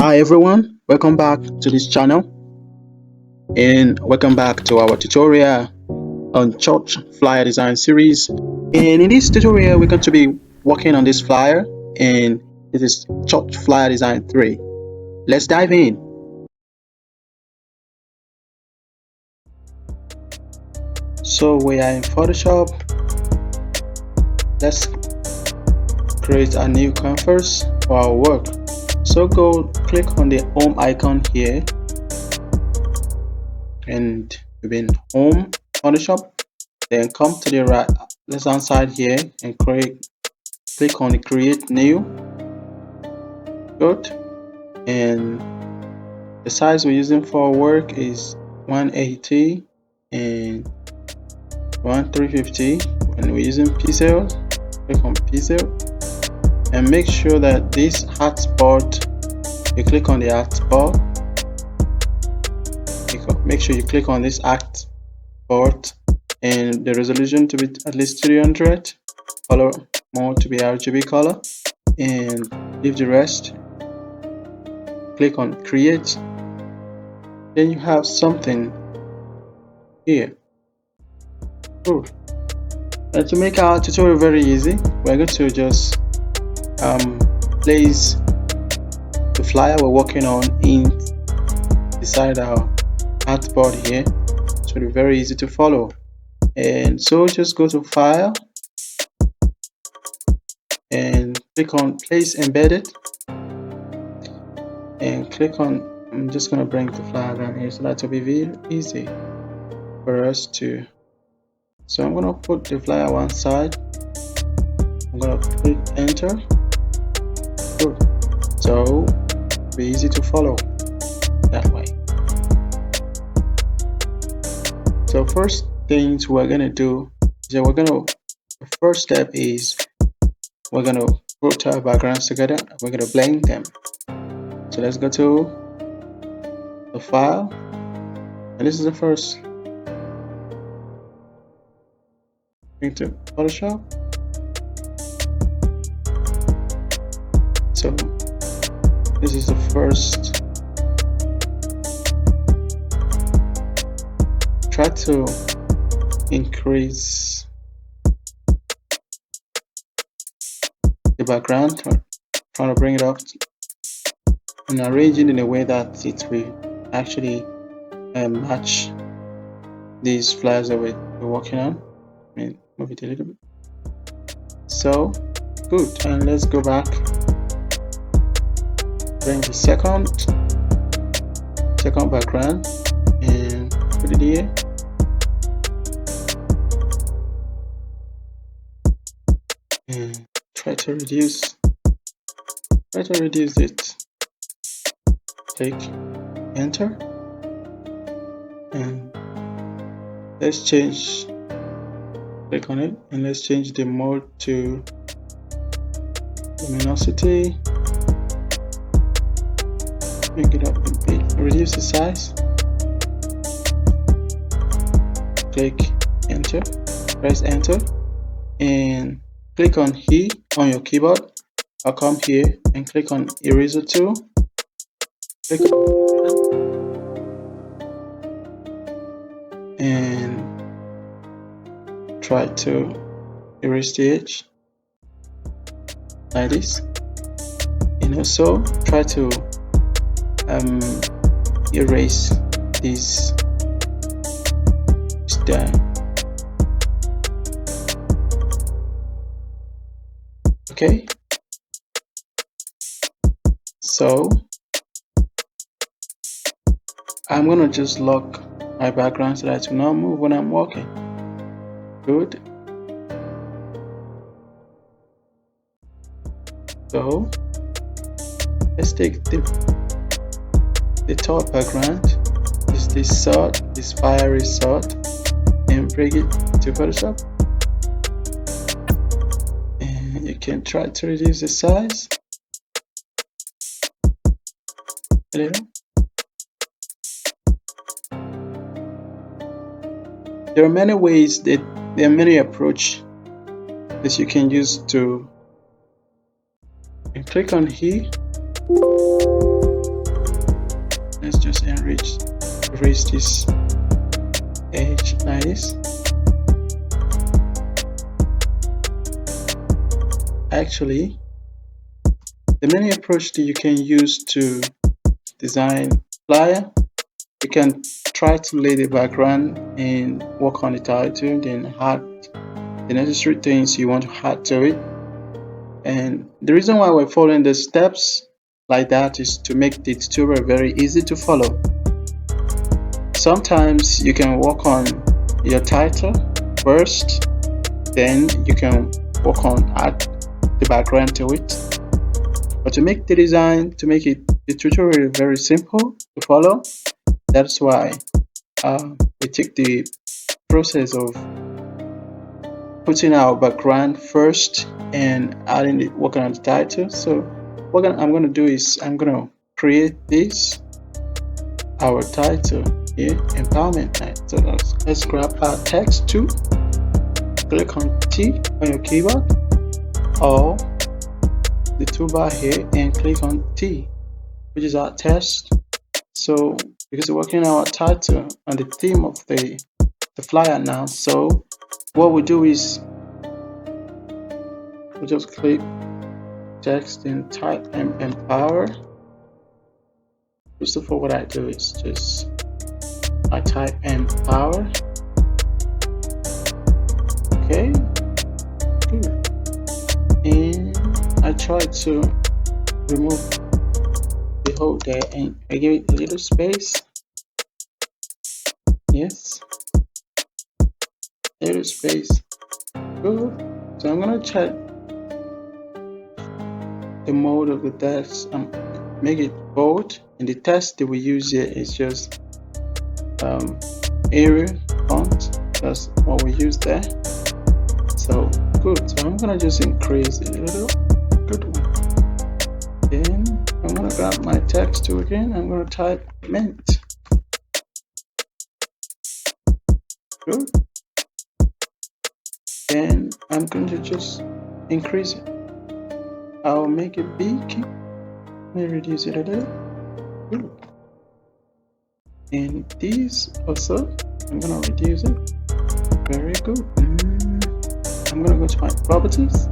Hi everyone, welcome back to this channel and welcome back to our tutorial on church flyer design series. And in this tutorial we're going to be working on this flyer, and this is church flyer design 3. Let's dive in. So we are in Photoshop. Let's create a new canvas for our work. So go click on the home icon here, and we've been home Photoshop. Then come to the right left hand side here and click on the create new. Good. And the size we're using for work is 180 and 1350. When we're using pixel, click on pixel and make sure that this artboard, you click on the artboard. Make sure you click on this artboard and the resolution to be at least 300, color mode to be RGB color, and leave the rest. Click on create. Then you have something here. Cool. And to make our tutorial very easy, we're going to just place the flyer we're working on beside our artboard here. So it's very easy to follow. And so just go to file and click on place embedded and click on, I'm just going to bring the flyer down here so that will be very easy for us to. So I'm going to put the flyer one side. I'm going to click enter. Good. So be easy to follow that way. So first things we're going to do is that the first step is we're going to put our backgrounds together. We're going to blend them. So let's go to the file, and this is the first. Into Photoshop. So this is the first. Try to increase the background, trying to bring it up and arrange it in a way that it will actually match these flyers that we're working on. Move it a little bit. So good. And let's go back. Bring the second background and put it here. And try to reduce it. Click enter and let's change. Click on it and let's change the mode to luminosity. Make it up a bit. Reduce the size. Click enter. Press enter and click on E on your keyboard. I'll come here and click on eraser tool. Click on and try to erase the edge like this, and also try to erase this down. Okay, so I'm gonna just lock my background so that it will not move when I'm walking. Good. So let's take the top background, this fiery sword, and bring it to Photoshop. And you can try to reduce the size a little. There are many ways there are many approaches that you can use to, and click on here erase this edge like this. Actually, the many approach that you can use to design flyer, you can try to lay the background and work on the title, then add the necessary things you want to add to it. And the reason why we're following the steps like that is to make the tutorial very easy to follow. Sometimes you can work on your title first, then you can work on add the background to it. But to make the design, to make it the tutorial very simple to follow, that's why we take the process of putting our background first and adding it, working on the title. So what I'm going to do is I'm going to create this, our title here, empowerment night. So let's grab our text too, click on T on your keyboard or the toolbar here and click on T, which is our text. So because we're working on our title and the theme of the flyer now, so what we do is we just click text and type and empower. First of all, what I do is just I type empower. Okay, good. And I try to remove the whole there and I give it a little space. Yes, a little space. Good. So I'm gonna check the mode of the text and make it bold. And the text that we use here is just Arial font. That's what we use there. So good. So I'm gonna just increase it a little. Good one. Then I'm gonna grab my text tool again. I'm gonna type mint. Good. Then I'm going to just increase it. I'll make it big. Let me reduce it a little. Good. And this also, I'm gonna reduce it. Very good. I'm gonna go to my properties.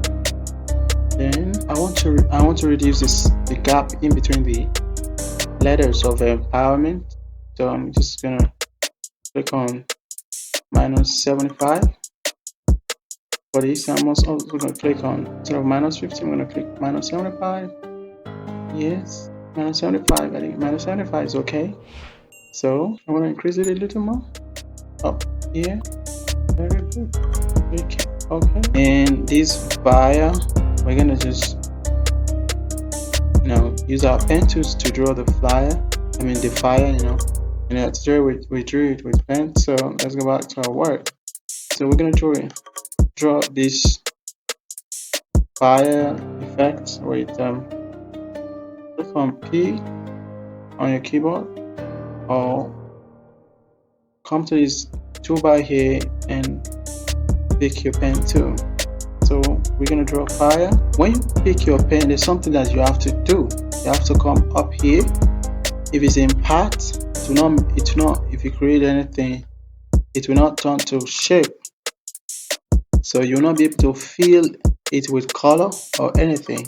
Then I want to reduce the gap in between the letters of empowerment. So I'm just gonna click on -75. For this, I'm also gonna click on, instead of -50, I'm gonna click -75. Yes, -75. I think -75 is okay. So I'm gonna increase it a little more up here. Very good. Okay. And this buyer, we're gonna just use our pen tools to draw the flyer. I mean the fire. And today we drew it with pen. So let's go back to our work. So we're gonna draw this fire effect with click on P on your keyboard or come to this toolbar here and pick your pen tool. So we're gonna draw fire. When you pick your pen, there's something that you have to do. You have to come up here. If it's in part, it will not. If you create anything, it will not turn to shape. So you'll not be able to fill it with color or anything.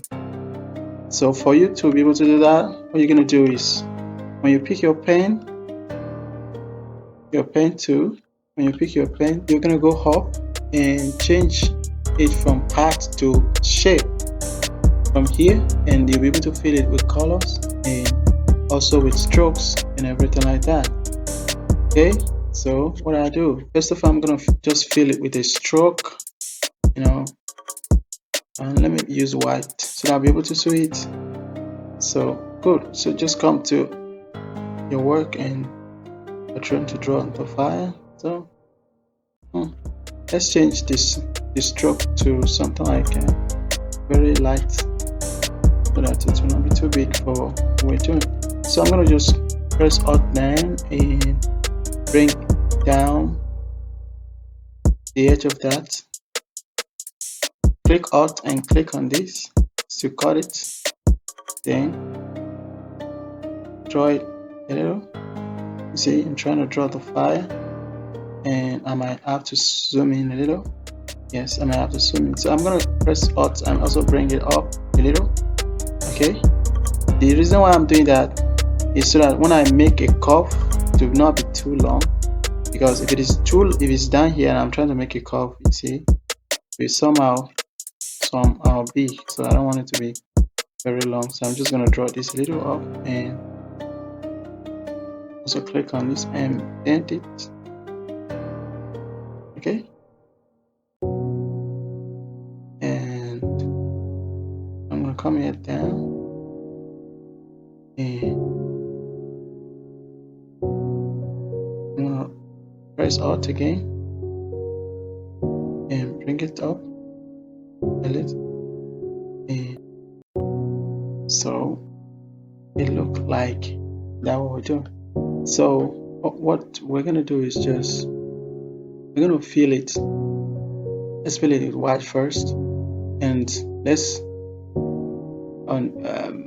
So for you to be able to do that, what you're gonna do is when you pick your pen tool, when you pick your pen, you're gonna go up and change it from part to shape from here, and you'll be able to fill it with colors and also with strokes and everything like that. Okay, so what I do, first of all, I'm gonna just fill it with a stroke, and let me use white so that I'll be able to see it. So good. So just come to your work and you're trying to draw the fire. So let's change this stroke to something like very light so that it will not be too big for what we're doing. So I'm gonna just press Alt-9 and bring down the edge of that. Click Alt and click on this to cut it. Then draw it a little. You see, I'm trying to draw the fire, and I might have to zoom in a little. Yes, I might have to zoom in. So I'm gonna press Alt and also bring it up a little. Okay. The reason why I'm doing that is so that when I make a curve, it will not be too long. Because if it's down here and I'm trying to make a curve, you see, it somehow be. So I don't want it to be very long. So I'm just gonna draw this a little up and also click on this and dent it. Okay. And I'm gonna come here down and I'm gonna press Alt again and bring it up a little. And so it look like that what we're doing. So what we're gonna do is just we're gonna fill it. Let's fill it with white first, and let's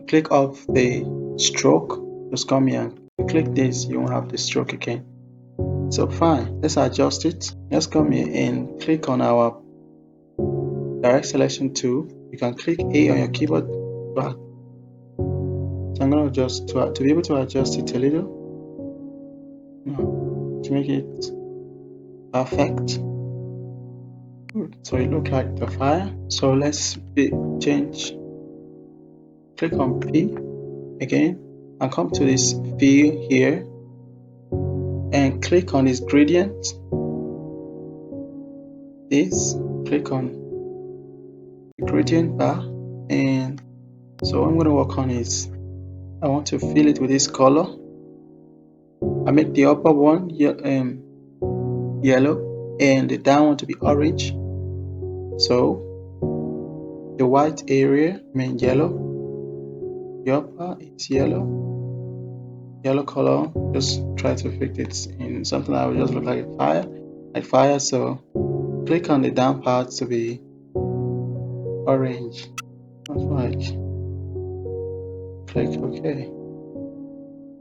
click off the stroke. Just come here and click this. You won't have the stroke again. So fine. Let's adjust it. Let's come here and click on our direct selection tool. You can click A on your keyboard. Back. So I'm gonna adjust to be able to adjust it a little to make it perfect. So it looks like the fire. So let's change. Click on P again and come to this fill here and click on this gradient. Click on the gradient bar, and so what I'm going to work on is I want to fill it with this color. I make the upper one yellow and the down one to be orange. So the white area yellow, the upper is yellow color. Just try to fix it in something that will just look like fire. So click on the down part to be orange. Click OK.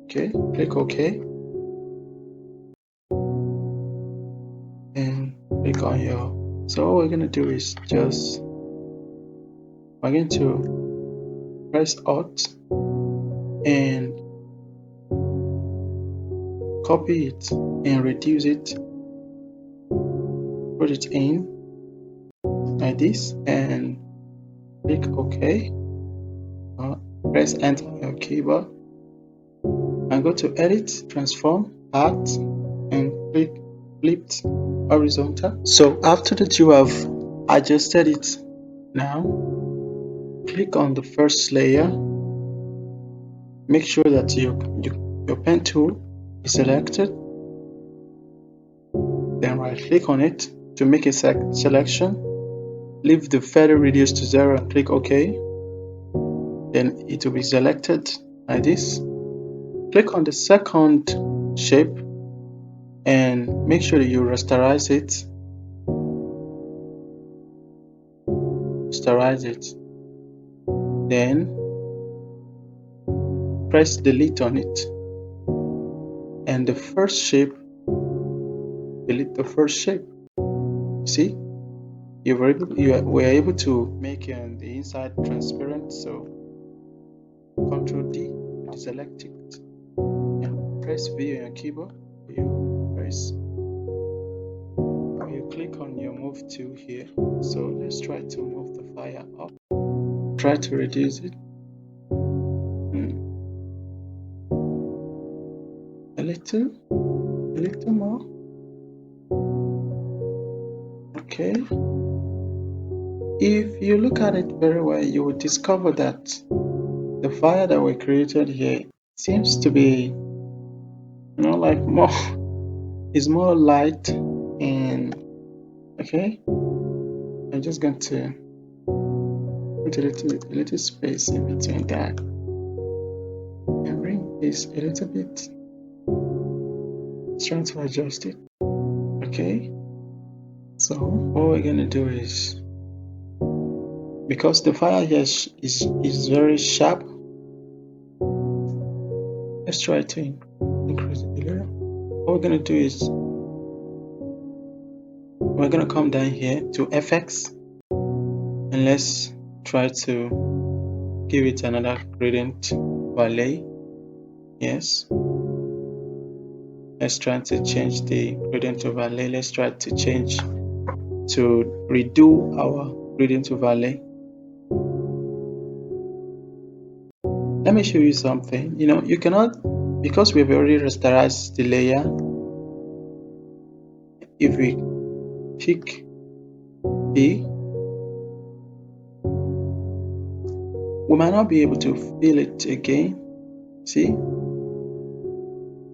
Click OK and click on your. So what we're gonna do is we're going to press Alt and copy it and reduce it, put it in like this and click OK. Press Enter on your keyboard and go to Edit, Transform, Path, and click Flipped Horizontal. So after that you have adjusted it, now click on the first layer. Make sure that your pen tool is selected. Then right click on it to make a selection. Leave the feather radius to 0 and click OK. Then it will be selected like this. Click on the second shape and make sure that you rasterize it. Then press delete on it, and the first shape, delete the first shape. See, we were able to make the inside transparent. So Ctrl D to select it and press V on your keyboard. You click on your move tool here. So let's try to move the fire up. Try to reduce it a little more. Okay. If you look at it very well, you will discover that the fire that we created here seems to be, like is more light. And okay, I'm just going to put a little space in between that and bring this a little bit. Trying to adjust it. Okay, so what we're gonna do is, because the fire here is very sharp, let's try to increase it a little. what we're going to do is we're going to come down here to FX and let's try to give it another gradient overlay. Yes, let's try to change the gradient overlay. Let's try to change to redo our gradient overlay. Let me show you something. You cannot, because we've already rasterized the layer, if we pick B, we might not be able to fill it again. See,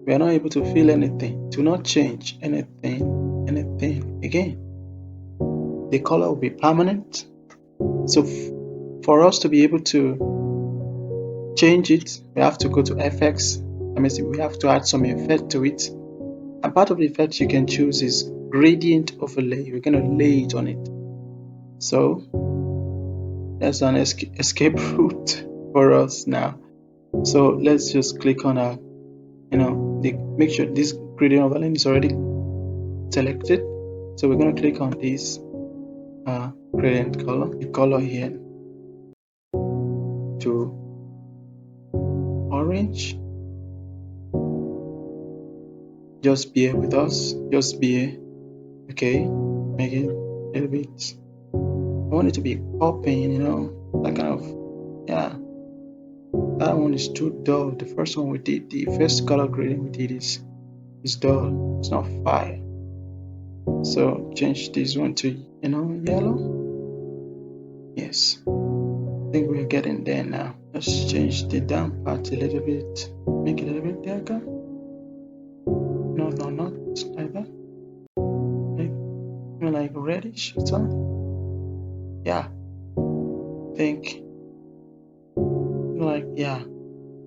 we are not able to fill anything. Do not change anything again. The color will be permanent. So for us to be able to change it, we have to go to FX. We have to add some effect to it. And part of the effect you can choose is gradient overlay. We're going to lay it on it. So that's an escape route for us now. So let's just click on our, make sure this gradient overlay is already selected. So we're going to click on this gradient color, the color here to orange. Just bear with us, just bear. Okay, make it a little bit. I want it to be popping, that kind of, yeah. That one is too dull. The first one we did, the first color grading we did is dull. It's not fire. So change this one to yellow. Yes, I think we're getting there now. Let's change the down part a little bit. Make it a little bit darker. No, not like that. Like reddish or something. Yeah. I think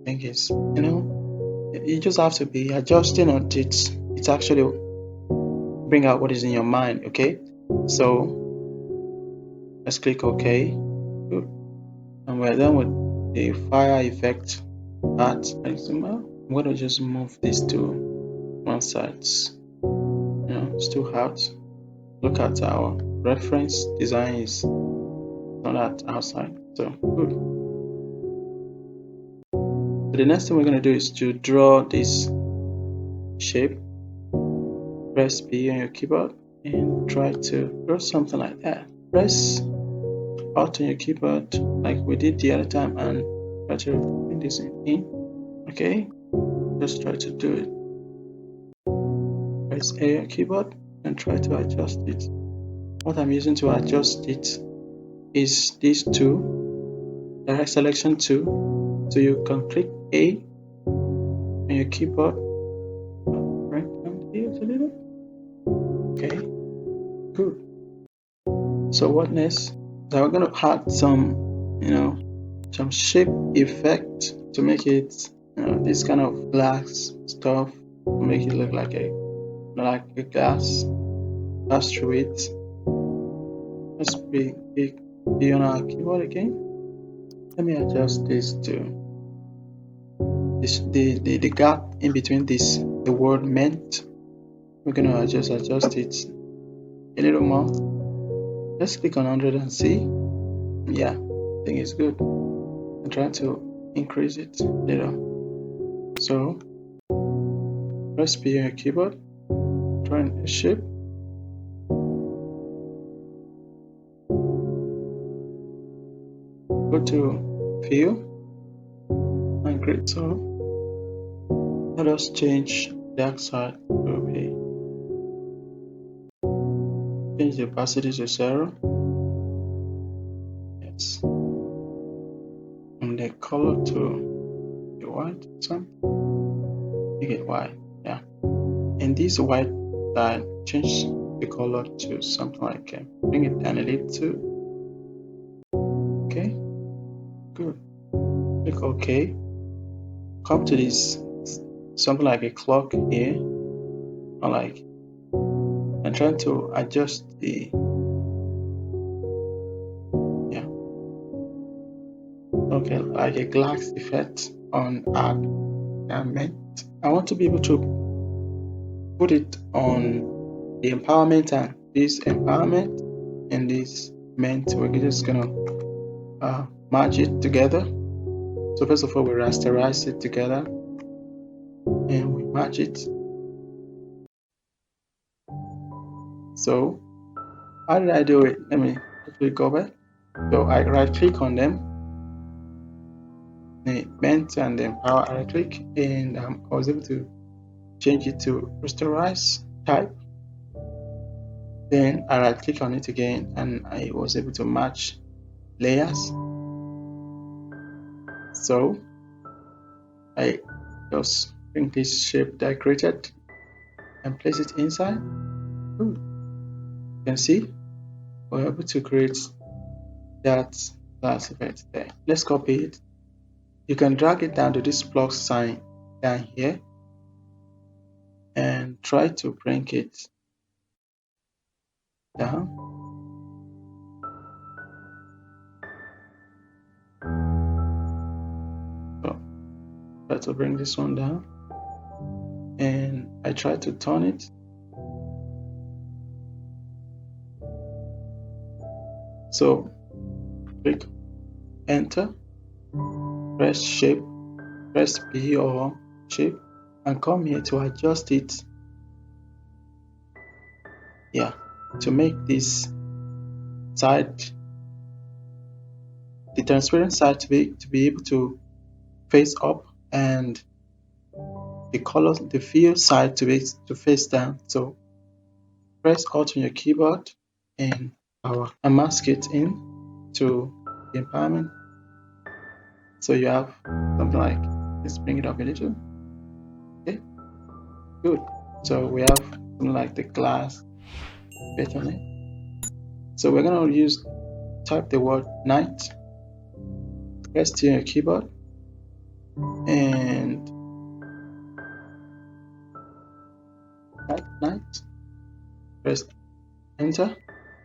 it's, you just have to be adjusting on it. It's actually bring out what is in your mind. Okay, so let's click OK. Good. And we're done with the fire effect part. I'm going to just move this to one side. It's too hot. Look at our reference design is not that outside. So good. So the next thing we're going to do is to draw this shape. Press B on your keyboard and try to draw something like that. Press Alt on your keyboard like we did the other time and try to bring this in. Okay, just try to do it. Press A on your keyboard and try to adjust it. What I'm using to adjust it is these two, direct selection tool. So you can click A on your keyboard, right down here a little. Okay, good. So what next? So we're going to add some, some shape effect to make it, this kind of glass stuff, to make it look like a glass through it. Let's be on our keyboard again. Let me adjust this to the gap in between the word meant. We're going to adjust it a little more. Let's click on 100 and see. Yeah, I think it's good. I'm trying to increase it a little. So press B on your keyboard, try a shape. Go to View and Grid. So let us change the outside to be. Change the opacity to 0. Yes. And the color to the white. So make it white. Yeah. And this white side, change the color to something like bring it down a little too. Okay. Good. Click OK. Come to this something like a clock here, or like I'm trying to adjust the like a glass effect on our element. I want to be able to put it on the empowerment and this empowerment and this meant. We're just gonna merge it together. So first of all, we rasterize it together and we merge it. So how did I do it? Let me quickly go back. So I right click on them, the meant and the empower, I right click, and I was able to change it to rasterize type. Then I right click on it again and I was able to match layers. So I just bring this shape that I created and place it inside. You can see we're able to create that class effect there. Let's copy it. You can drag it down to this plus sign down here and try to bring it down. So try to bring this one down and I try to turn it. So click enter, press shape, press P or shape and come here to adjust it. Yeah, to make this side, the transparent side to be able to face up and the color, the fill side to face down. So press Alt on your keyboard and mask it in to the empowerment. So you have something like, let's bring it up a little. Okay, good. So we have something like the glass bit on it. So we're gonna type the word night. Press T on your keyboard and type night. Press enter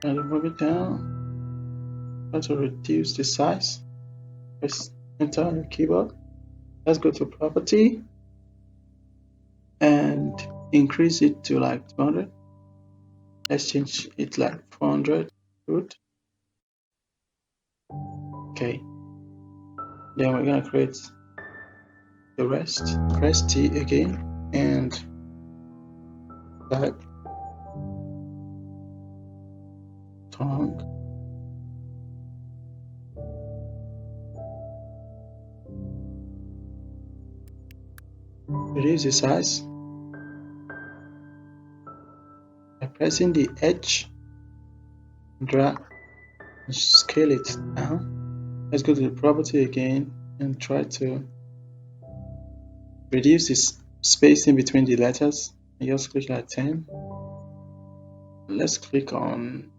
and move it down. Try to reduce the size. Press enter on your keyboard. Let's go to property and increase it to like 200. Let's change it like 400. Good. Okay. Then we're gonna create the rest. Press T again and type tongue. Reduce the size by pressing the edge, drag and scale it down. Let's go to the property again and try to reduce this spacing between the letters. I just click like 10. Let's click on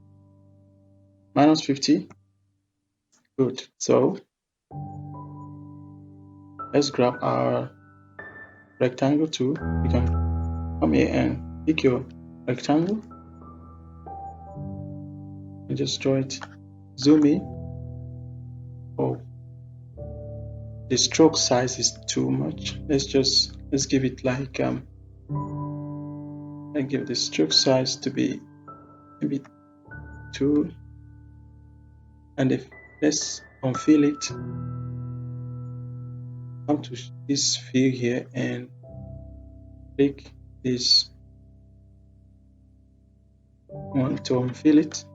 -50. Good. So let's grab our rectangle tool. You can come here and pick your rectangle and just draw it. Zoom in. Oh, the stroke size is too much. Let's give it like I give the stroke size to be maybe 2, and let's unfill it. Come to this fill here and click this one to unfill it,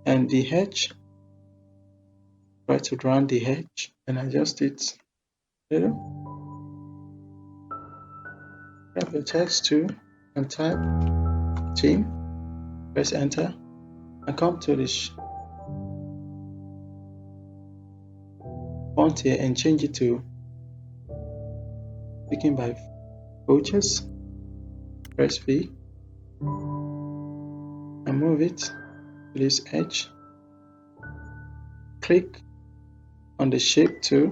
and the edge, try to round the edge and adjust it a little. Grab the text tool and type team, press enter and come to this font here and change it to picking by vouchers. Press V and move it to this edge. Click on the shape tool,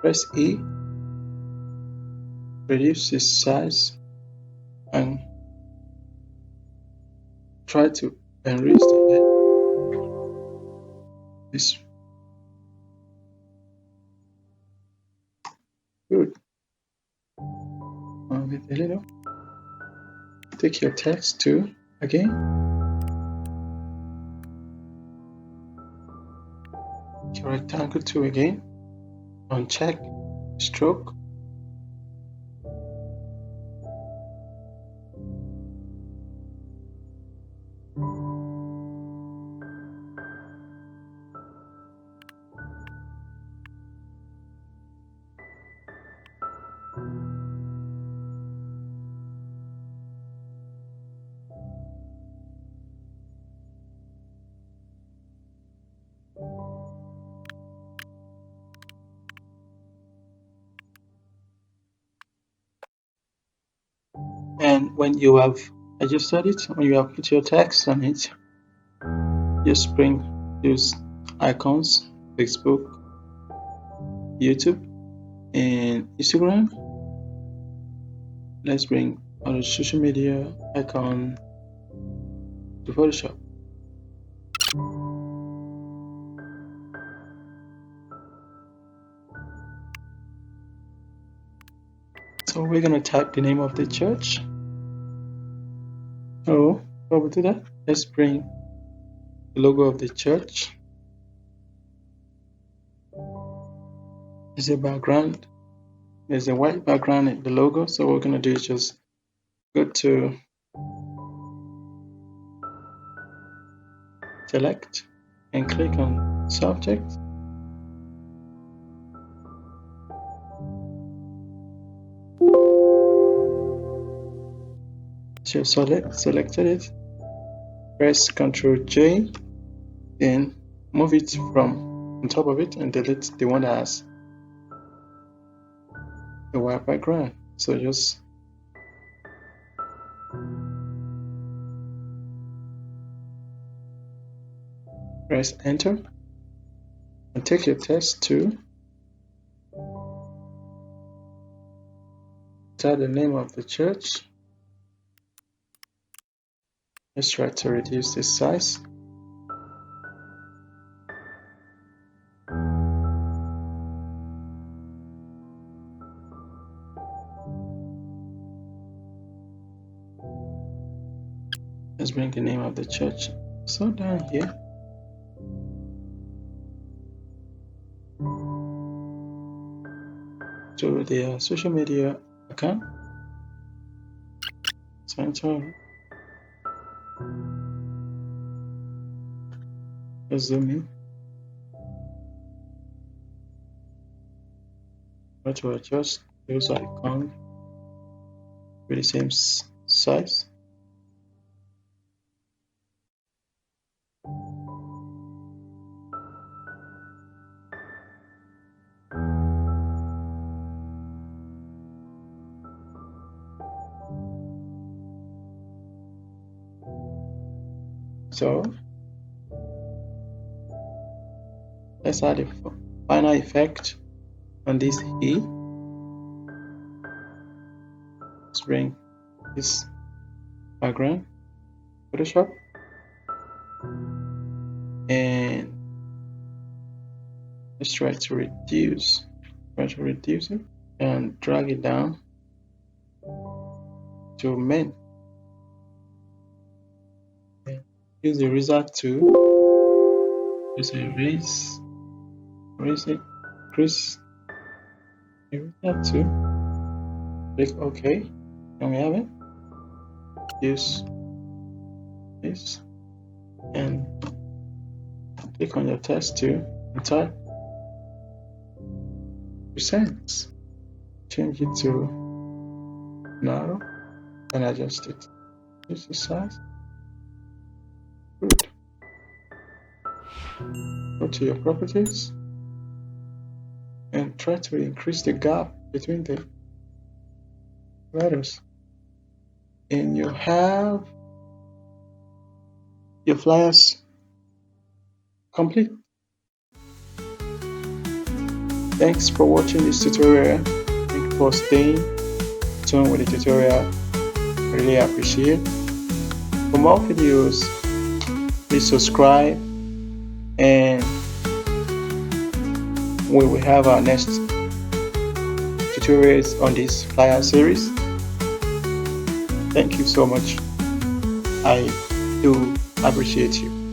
press E, reduce its size and try to enrich the edge. This good. Move it a little. take your text to again. Your rectangle tool again. Uncheck stroke. And when you have adjusted it, when you have put your text on it, just bring those icons, Facebook, YouTube, and Instagram. Let's bring our social media icon to Photoshop. So we're gonna type the name of the church. Oh, before we do that, let's bring the logo of the church. There's a background. There's a white background in the logo. So what we're gonna do is just go to select and click on subject. So selected it, press Ctrl J, then move it from on top of it and delete the one that has the white background. So just press enter and take your text to type the name of the church. Let's try to reduce this size. Let's bring the name of the church so down here. To the social media account. Center. Let's zoom in. Try to adjust those icons with the same size. So let's add a final effect on this E. Let's bring this background, Photoshop, and let's try to reduce it and drag it down to main. Use the eraser tool. Just erase it, increase eraser tool. Click OK, and we have it. Use this and click on your text tool and type %. Change it to narrow and adjust it. Use the size. Good. Go to your properties and try to increase the gap between the letters. And you have your flyers complete. Thanks for watching this tutorial. Thank you for staying tuned with the tutorial. Really appreciate. For more videos, please subscribe, and we will have our next tutorials on this flyer series. Thank you so much. I do appreciate you.